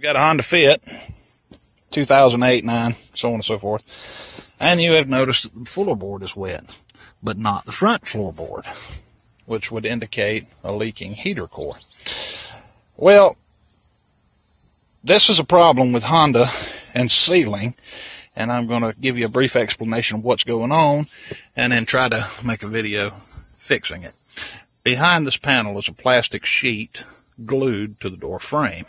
got a Honda Fit, 2008, 9, so on and so forth. And you have noticed that the floorboard is wet, but not the front floorboard, which would indicate a leaking heater core. Well, this is a problem with Honda and sealing, and I'm going to give you a brief explanation of what's going on and then try to make a video fixing it. Behind this panel is a plastic sheet glued to the door frame.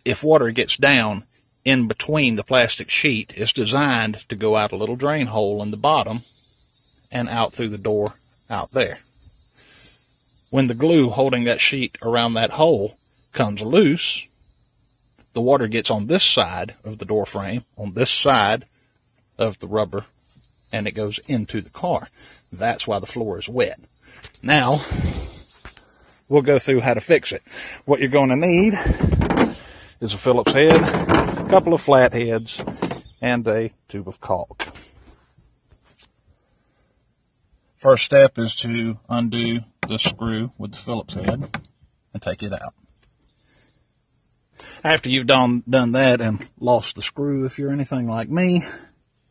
If water gets down in between the plastic sheet, it's designed to go out a little drain hole in the bottom and out through the door out there. When the glue holding that sheet around that hole comes loose, the water gets on this side of the door frame, on this side of the rubber, and it goes into the car. That's why the floor is wet. Now, we'll go through how to fix it. What you're going to need is a Phillips head, a couple of flat heads, and a tube of caulk. First step is to undo the screw with the Phillips head and take it out. After you've done that and lost the screw, if you're anything like me,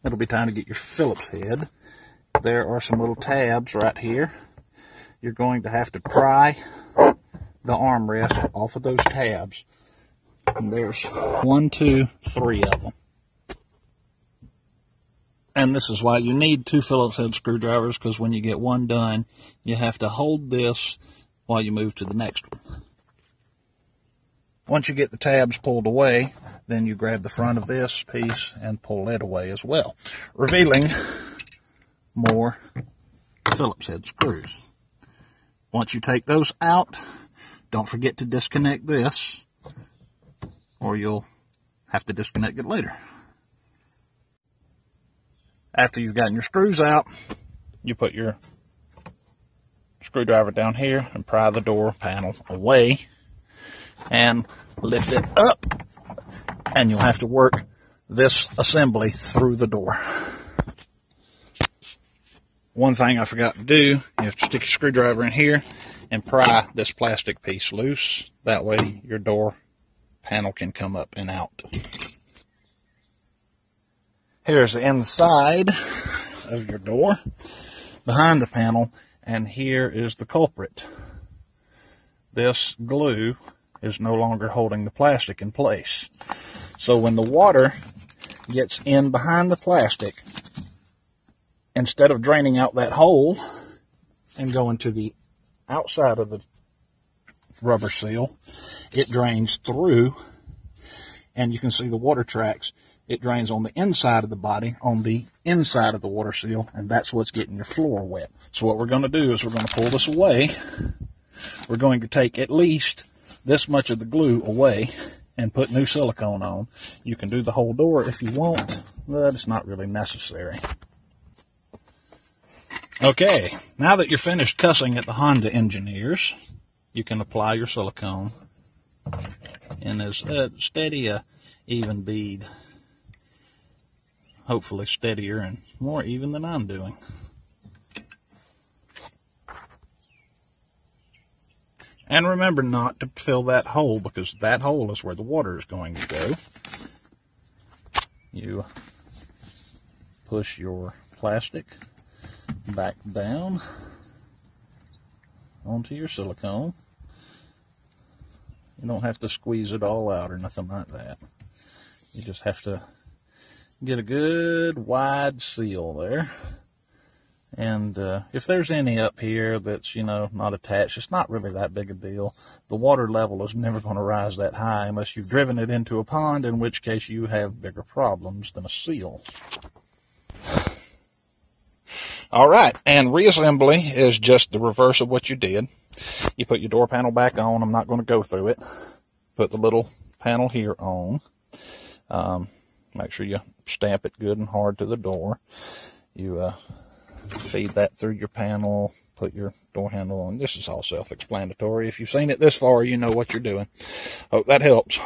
it'll be time to get your Phillips head. There are some little tabs right here. You're going to have to pry the armrest off of those tabs. And there's 1, 2, 3 of them. And this is why you need 2 Phillips head screwdrivers, because when you get one done, you have to hold this while you move to the next one. Once you get the tabs pulled away, then you grab the front of this piece and pull it away as well, revealing more Phillips head screws. Once you take those out, don't forget to disconnect this, or you'll have to disconnect it later. After you've gotten your screws out, you put your screwdriver down here and pry the door panel away and lift it up, and you'll have to work this assembly through the door. One thing I forgot to do, you have to stick your screwdriver in here and pry this plastic piece loose. That way your door panel can come up and out. Here's the inside of your door behind the panel, and here is the culprit. This glue is no longer holding the plastic in place. So when the water gets in behind the plastic, instead of draining out that hole and going to the outside of the rubber seal, it drains through, and you can see the water tracks. It drains on the inside of the body, on the inside of the water seal, and that's what's getting your floor wet. So what we're going to do is we're going to pull this away. We're going to take at least this much of the glue away and put new silicone on. You can do the whole door if you want, but it's not really necessary. Okay, now that you're finished cussing at the Honda engineers, you can apply your silicone in as steady a even bead. Hopefully steadier and more even than I'm doing. And remember not to fill that hole, because that hole is where the water is going to go. You push your plastic back down onto your silicone. You don't have to squeeze it all out or nothing like that. You just have to get a good wide seal there. And if there's any up here that's, not attached, it's not really that big a deal. The water level is never going to rise that high unless you've driven it into a pond, in which case you have bigger problems than a seal. All right, and reassembly is just the reverse of what you did. You put your door panel back on. I'm not going to go through it. Put the little panel here on. Make sure you stamp it good and hard to the door. You feed that through your panel, put your door handle on. This is all self-explanatory. If you've seen it this far, you know what you're doing. Hope that helps.